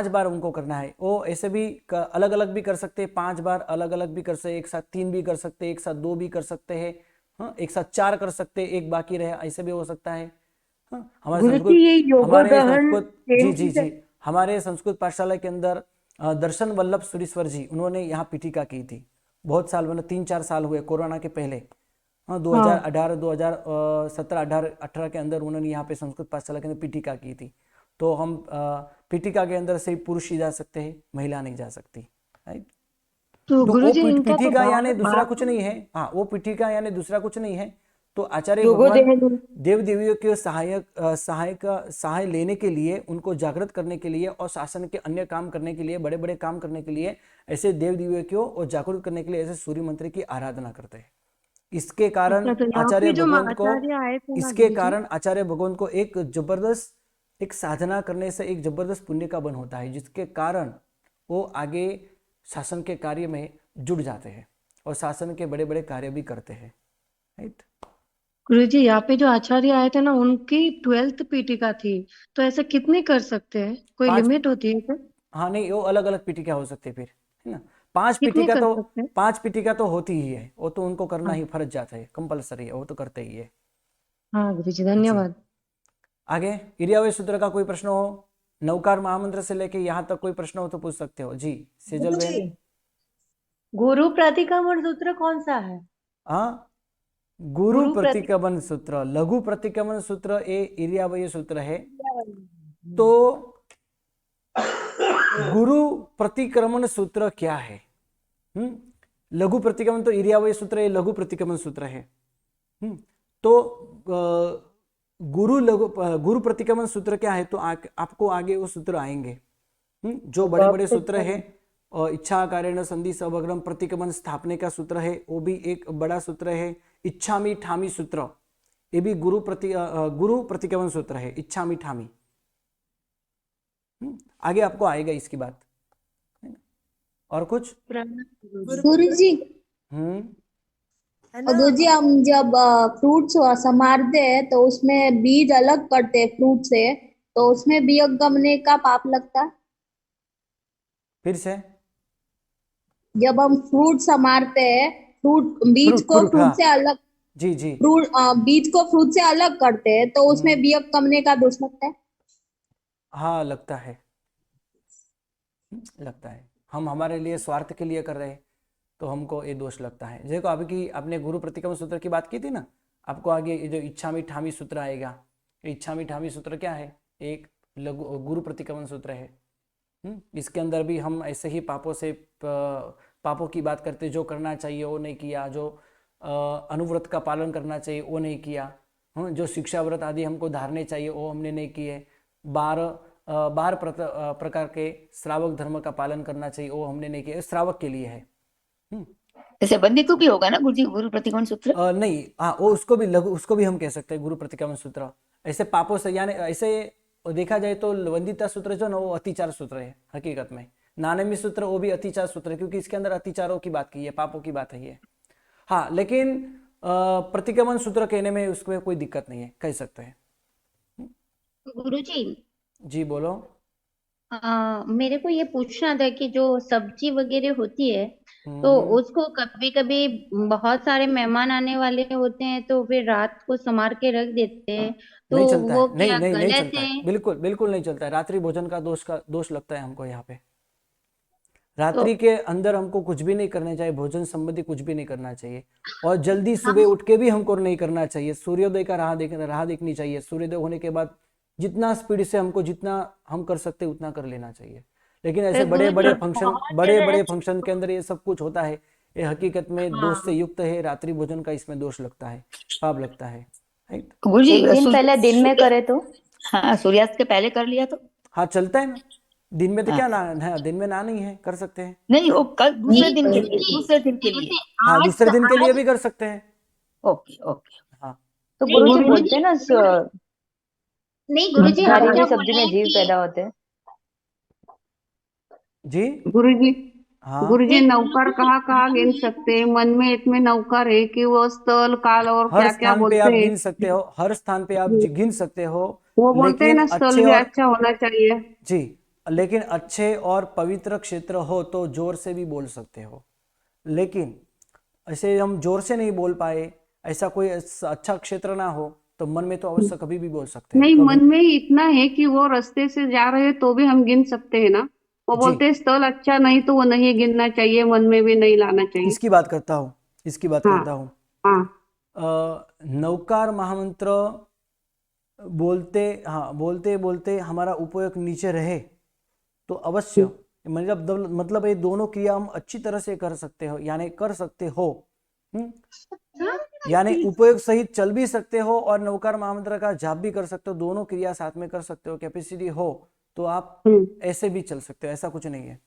[SPEAKER 1] बार उनको करना है। वो ऐसे भी अलग अलग भी कर सकते हैं, 5 बार अलग अलग भी कर सकते हैं, एक साथ 3 भी कर सकते हैं, एक साथ 2 भी कर सकते हैं, हाँ, एक साथ 4 कर सकते हैं, एक बाकी रहे, ऐसे भी हो सकता है। हाँ, हमारे
[SPEAKER 5] गुरु जी,
[SPEAKER 1] संस्कृत
[SPEAKER 5] ये योग
[SPEAKER 1] हमारे
[SPEAKER 5] दहन
[SPEAKER 1] संस्कृत जी जी
[SPEAKER 5] सेम
[SPEAKER 1] जी हमारे संस्कृत पाठशाला के अंदर दर्शन वल्लभ सुरीश्वर जी, उन्होंने यहाँ पीठिका की थी। बहुत साल, मतलब 3-4 साल हुए कोरोना के पहले। हाँ, 2018 2017 18 के अंदर उन्होंने यहाँ पे संस्कृत पाठशाला के अंदर पीठिका की थी। तो हम पीठिका के अंदर से पुरुष ही जा सकते हैं, महिला नहीं जा सकती, राइट।
[SPEAKER 5] तो
[SPEAKER 1] तो
[SPEAKER 5] गुरु
[SPEAKER 1] वो
[SPEAKER 5] जी, इनका तो
[SPEAKER 1] पीठिका यानी
[SPEAKER 5] बार
[SPEAKER 1] दूसरा
[SPEAKER 5] बार
[SPEAKER 1] कुछ नहीं है। हाँ, वो पीठिका यानी दूसरा कुछ नहीं है। तो आचार्य
[SPEAKER 5] योगो
[SPEAKER 1] भगवान
[SPEAKER 5] दहन।
[SPEAKER 1] देव देवियों के सहाय लेने के लिए, उनको जागृत करने के लिए और शासन के अन्य काम करने के लिए, बड़े बड़े काम करने के लिए, ऐसे देव देवियों को और जागृत करने के लिए ऐसे सूर्य मंत्र की आराधना करते हैं। इसके कारण
[SPEAKER 5] अच्छा, तो यहाँ
[SPEAKER 1] आचार्य
[SPEAKER 5] पे जो
[SPEAKER 1] भगवान को
[SPEAKER 5] आचार्य आए थे ना
[SPEAKER 1] इसके
[SPEAKER 5] गुरु जी,
[SPEAKER 1] कारण आचार्य भगवान को एक जबरदस्त, एक साधना करने से एक जबरदस्त पुण्य का बन होता है, जिसके कारण वो आगे शासन के कार्य में जुड़ जाते हैं और शासन के बड़े बड़े कार्य भी करते हैं, राइट।
[SPEAKER 5] गुरु जी, यहाँ पे जो आचार्य आए थे ना, उनकी 12th पीठिका थी। तो ऐसे कितने कर सकते हैं? कोई
[SPEAKER 1] 5,
[SPEAKER 5] लिमिट होती है क्या?
[SPEAKER 1] हाँ नहीं, वो अलग अलग पीठिका हो सकते हैं फिर, है ना। 5
[SPEAKER 5] कितने
[SPEAKER 1] पीठिका
[SPEAKER 5] कर
[SPEAKER 1] तो
[SPEAKER 5] सकते हैं?
[SPEAKER 1] 5 पीठिका तो होती ही है, वो तो उनको करना
[SPEAKER 5] हाँ,
[SPEAKER 1] ही फर्ज जाता है, कंपलसरी है, वो तो करते ही है
[SPEAKER 5] हाँ गुरु जी,
[SPEAKER 1] जी।
[SPEAKER 5] धन्यवाद।
[SPEAKER 1] आगे इरियावे सूत्र का कोई प्रश्न हो, नवकार महामंत्र से लेके यहाँ तक कोई प्रश्न हो तो पूछ सकते हो जी, सेजल
[SPEAKER 6] गुरु जी,
[SPEAKER 1] बहन।
[SPEAKER 6] गुरु प्रतिक्रमण सूत्र कौन सा है?
[SPEAKER 1] हाँ, गुरु
[SPEAKER 6] गुरु प्रति
[SPEAKER 1] प्रतिक्रमण सूत्र, लघु प्रतिक्रमण सूत्र, ये इरियावय सूत्र है। तो गुरु प्रतिक्रमण सूत्र क्या है? लघु प्रतिक्रमण तो इरियावय सूत्र है, लघु प्रतिक्रमण सूत्र है। तो गुरु प्रतिक्रमण सूत्र क्या है? तो आपको आगे वो सूत्र आएंगे, जो बड़े बड़े सूत्र है। इच्छा कारेण संधि सवग्रम प्रतिक्रमण स्थापने का सूत्र है, वो भी एक बड़ा सूत्र है। इच्छामि ठामी सूत्र, ये भी गुरु प्रतिक्रमण सूत्र है, इच्छामि ठामी। आगे आपको आएगा इसकी बात। और कुछ?
[SPEAKER 7] गुरु जी,
[SPEAKER 1] हम्म
[SPEAKER 7] गुरु जी, हम जब फ्रूट्स समारते हैं तो उसमें बीज अलग करते हैं फ्रूट से, तो उसमें वियोग गमने का पाप लगता है?
[SPEAKER 1] फिर से
[SPEAKER 7] जब हम फ्रूट समारते हैं, बीज को
[SPEAKER 1] फ्रूट,
[SPEAKER 7] फ्रूट
[SPEAKER 1] हाँ
[SPEAKER 7] से अलग,
[SPEAKER 1] जी जी,
[SPEAKER 7] बीज को फ्रूट से अलग करते हैं, तो उसमें वियोग गमने का दोष लगता है?
[SPEAKER 1] हाँ लगता है, लगता है। हम हमारे लिए स्वार्थ के लिए कर रहे हैं तो हमको ये दोष लगता है। देखो अभी आपने गुरु प्रतिक्रमण सूत्र की बात की थी ना, आपको आगे ये जो इच्छामि ठामी सूत्र आएगा। इच्छामि ठामी सूत्र क्या है? एक लघु गुरु प्रतिक्रमण सूत्र है। इसके अंदर भी हम ऐसे ही पापों की बात करते, जो करना चाहिए वो नहीं किया, जो अनुव्रत का पालन करना चाहिए वो नहीं किया, जो शिक्षा व्रत आदि हमको धारने चाहिए वो हमने नहीं किए, 12 प्रकार के श्रावक धर्म का पालन करना चाहिए वो हमने नहीं किया। श्रावक के लिए है।
[SPEAKER 2] जैसे बंदितों की होगा ना गुरु जी गुरु प्रतिक्रमण सूत्र?
[SPEAKER 1] नहीं, हाँ, वो उसको भी हम कह सकते हैं गुरु प्रतिक्रमण सूत्र। ऐसे पापों से, यानी ऐसे देखा जाए तो वंदिता सूत्र जो ना, वो अतिचार सूत्र है हकीकत में। नानमी सूत्र वो भी अतिचार सूत्र है, क्योंकि इसके अंदर अतिचारों की बात की है, पापों की बात है ये। हाँ, लेकिन प्रतिक्रमण सूत्र कहने में उसमें कोई दिक्कत नहीं है, कह सकते हैं।
[SPEAKER 8] गुरुजी,
[SPEAKER 1] जी बोलो।
[SPEAKER 8] मेरे को ये पूछना था कि जो सब्जी वगैरह होती है तो उसको कभी कभी बहुत सारे मेहमान आने वाले होते हैं तो फिर रात को संभार के रख देते हैं, तो
[SPEAKER 1] नहीं चलता
[SPEAKER 8] वो
[SPEAKER 1] है, नहीं
[SPEAKER 8] क्या
[SPEAKER 1] नहीं नहीं
[SPEAKER 8] गलत
[SPEAKER 1] चलता है,
[SPEAKER 8] है?
[SPEAKER 1] बिल्कुल बिल्कुल नहीं चलता है। रात्रि भोजन का दोष लगता है हमको यहाँ पे।
[SPEAKER 8] तो
[SPEAKER 1] रात्रि के अंदर हमको कुछ भी नहीं करना चाहिए, भोजन संबंधी कुछ भी नहीं करना चाहिए, और जल्दी
[SPEAKER 8] हम
[SPEAKER 1] सुबह उठ के भी हमको नहीं करना चाहिए। सूर्योदय का राह देखनी चाहिए। सूर्योदय होने के बाद जितना स्पीड से हमको, जितना हम कर सकते उतना कर लेना चाहिए। लेकिन ऐसे
[SPEAKER 8] तो
[SPEAKER 1] बड़े
[SPEAKER 8] गुरुजी
[SPEAKER 1] बड़े फंक्शन,
[SPEAKER 8] बहुत
[SPEAKER 1] बड़े
[SPEAKER 8] जगह
[SPEAKER 1] बड़े फंक्शन के अंदर ये सब कुछ होता है, ये हकीकत में दोष से
[SPEAKER 8] हाँ,
[SPEAKER 1] युक्त है। रात्रि भोजन का इसमें दोष लगता है, पाप लगता है, राइट।
[SPEAKER 2] गुरु जी
[SPEAKER 6] एक दिन पहले दिन में करे तो?
[SPEAKER 2] हाँ, सूर्यास्त के पहले कर लिया तो?
[SPEAKER 1] हाँ चलता है ना, दिन में तो
[SPEAKER 2] हाँ,
[SPEAKER 1] क्या ना है, दिन में ना नहीं है, कर सकते हैं।
[SPEAKER 2] नहीं वो कल दूसरे
[SPEAKER 8] नहीं
[SPEAKER 2] दिन के लिए,
[SPEAKER 8] गुरुजी,
[SPEAKER 2] दूसरे दिन के लिए।
[SPEAKER 8] जैसे
[SPEAKER 1] हाँ,
[SPEAKER 8] आज
[SPEAKER 1] दूसरे दिन के लिए
[SPEAKER 8] आज
[SPEAKER 1] भी कर सकते हैं।
[SPEAKER 2] Okay okay.
[SPEAKER 1] हाँ
[SPEAKER 6] तो
[SPEAKER 8] नहीं
[SPEAKER 6] गुरु जी बोलते
[SPEAKER 8] गुरुजी,
[SPEAKER 6] हैं ना,
[SPEAKER 8] नहीं गुरुजी, हम
[SPEAKER 6] हरी
[SPEAKER 8] क्या
[SPEAKER 6] हुई सब्जी
[SPEAKER 8] बोले
[SPEAKER 6] में जीव
[SPEAKER 8] कि
[SPEAKER 6] पैदा होते हैं।
[SPEAKER 1] जी,
[SPEAKER 5] गुरु जी,
[SPEAKER 1] हाँ
[SPEAKER 9] गुरुजी नौकर कहाँ गिन सकते हैं? मन में इतने नौकर है कि वो स्थल काल और
[SPEAKER 1] हर
[SPEAKER 9] क्या क्या
[SPEAKER 1] स्थान पे
[SPEAKER 9] बोलते
[SPEAKER 1] आप
[SPEAKER 9] हैं।
[SPEAKER 1] गिन सकते हो, हर स्थान पे आप गिन सकते हो,
[SPEAKER 9] वो बोलते हैं
[SPEAKER 1] लेकिन
[SPEAKER 9] ना स्थल
[SPEAKER 1] अच्छे
[SPEAKER 9] भी
[SPEAKER 1] और
[SPEAKER 9] अच्छा होना चाहिए।
[SPEAKER 1] जी, लेकिन अच्छे और पवित्र क्षेत्र हो तो जोर से भी बोल सकते हो। लेकिन ऐसे हम जोर से नहीं बोल पाए, ऐसा कोई अच्छा क्षेत्र ना हो तो मन में तो अवश्य कभी भी बोल सकते हैं
[SPEAKER 9] नहीं,
[SPEAKER 1] कभी।
[SPEAKER 9] मन में ही इतना है कि वो रास्ते से जा रहे हैं तो भी हम गिन सकते हैं ना। वो
[SPEAKER 1] जी,
[SPEAKER 9] बोलते हैं स्थल अच्छा नहीं तो वो नहीं गिनना चाहिए, मन में भी नहीं लाना चाहिए।
[SPEAKER 1] इसकी बात करता हूँ, इसकी बात
[SPEAKER 9] हाँ
[SPEAKER 1] करता हूँ।
[SPEAKER 9] हाँ।
[SPEAKER 1] नौकार महामंत्र बोलते, हाँ बोलते बोलते हमारा उपयोग नीचे रहे तो अवश्य, मतलब ये दोनों क्रिया हम अच्छी तरह से कर सकते हो, यानी कर सकते हो। यानी उपयोग सहित चल भी सकते हो और नौकार महामंत्र का जाप भी कर सकते हो, दोनों क्रिया साथ में कर सकते हो, कैपेसिटी हो तो आप ऐसे भी चल सकते हो, ऐसा कुछ नहीं है।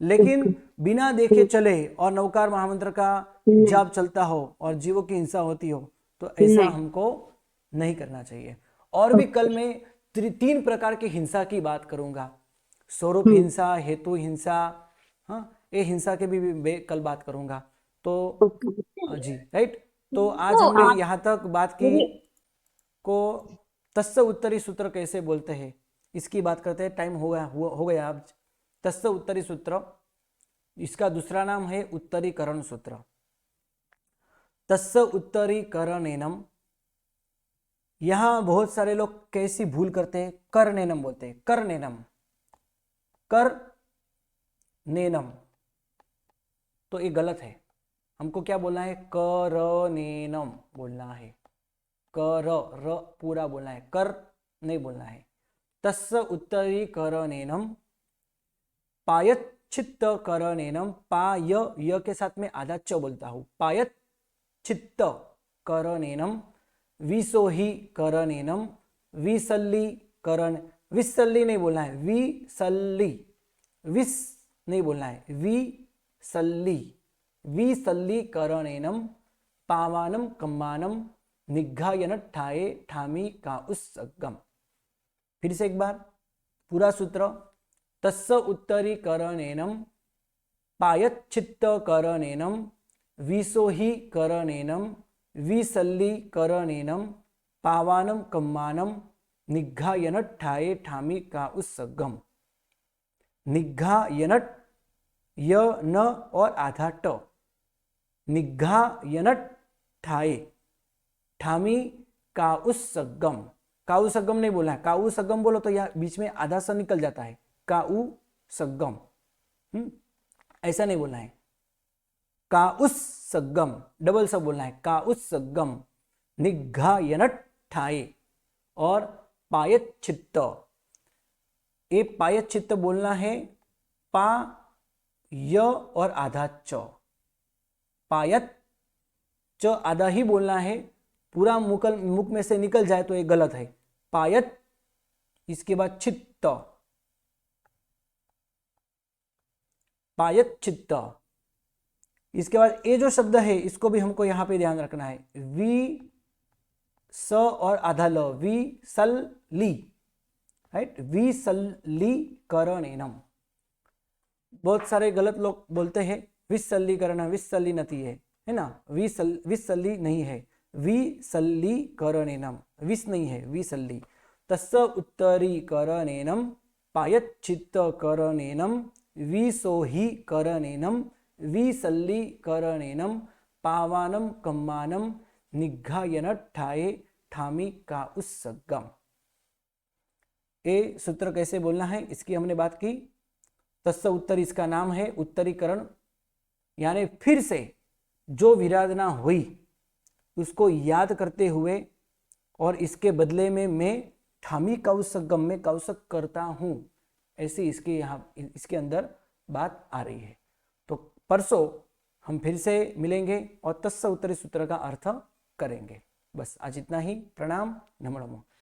[SPEAKER 1] लेकिन बिना देखे चले और नौकार महामंत्र का जाप चलता हो और जीवों की हिंसा होती हो तो ऐसा
[SPEAKER 9] नहीं।
[SPEAKER 1] हमको नहीं करना चाहिए। और भी कल मैं 3 प्रकार की हिंसा की बात करूंगा, स्वरूप हिंसा, हेतु हिंसा, हाँ ये हिंसा के भी मैं कल बात करूंगा। तो जी राइट, तो आज
[SPEAKER 2] तो
[SPEAKER 1] हमने
[SPEAKER 2] आप
[SPEAKER 1] यहाँ तक बात की को तस्य उत्तरी सूत्र कैसे बोलते हैं इसकी बात करते हैं। टाइम हो गया अब। तस्य उत्तरी सूत्र, इसका दूसरा नाम है उत्तरीकरण सूत्र। तस्य उत्तरीकरणेनम, यहां बहुत सारे लोग कैसी भूल करते हैं, करनेनम बोलते हैं, करनेनम, कर नेनम, तो ये गलत है। हमको क्या बोलना है, करनेनम बोलना है, कर र पूरा बोलना है, कर नहीं बोलना है। तस्य उत्तरीकरणेनम पायच्छित्त करणेनम, पाय य के साथ में आधा च बोलता हूं, पायच्छित्त करणेनम विसोही करणेनम विसल्ली करण, विसल्ली नहीं बोलना है, विसल्ली, विस नहीं बोलना है, विसल्ली, विसल्ली करणेनम पावानम कम्मानम निघायन ठाए ठामी का उस्सगम। फिर से एक बार पूरा सूत्र। तस्य उत्तरीकरणेनम पायच्छित्त करणेनम विसोही करणेनम विसल्ली करणेनम पावानम कम्मानम निघायनट ठाए ठामी का उस्सगम। निघायनट य न और आधा ट, निघायनट ठाए ठामी का उस्सगम, काउ सगम नहीं बोलना है, काउ सगम बोलो तो यह बीच में आधा सा निकल जाता है, काउ सगम, ऐसा नहीं बोलना है, का उस सगम डबल सा बोलना है, का उस सगम निघायनट ठाए और पायच्छित्त, ये पायच्छित्त बोलना है, पा य और आधा च, पायत च आधा ही बोलना है, पूरा मुख में से निकल जाए तो ये गलत है, पायत इसके बाद चित्त, पायत चित्त, इसके बाद ये जो शब्द है इसको भी हमको यहां पे ध्यान रखना है, वी स और आधा ल, वी सल ली, राइट, वी सल्ली करणेनम। बहुत सारे गलत लोग बोलते हैं विसल्ली करण, विसल्ली नती है ना, विसल्ली नहीं है, विसल्ली करणेनम, विस नहीं है, विसल्ली। तस्य उत्तरीकरणेनम पायच्छित्त करणेनम विसोही करणेनम विसल्ली करणेनम पावानम कम्मानम निघायन ठाए ठामी का उस्सगम। ये सूत्र कैसे बोलना है इसकी हमने बात की। तस्य उत्तर इसका नाम है उत्तरीकरण, यानी फिर से जो विराधना हुई उसको याद करते हुए और इसके बदले में मैं ठामी कौसगम में कौसक करता हूं, ऐसी इसके यहाँ इसके अंदर बात आ रही है। तो परसों हम फिर से मिलेंगे और तस्य उत्तरी सूत्र का अर्थ करेंगे। बस आज इतना ही। प्रणाम, नमो नमो।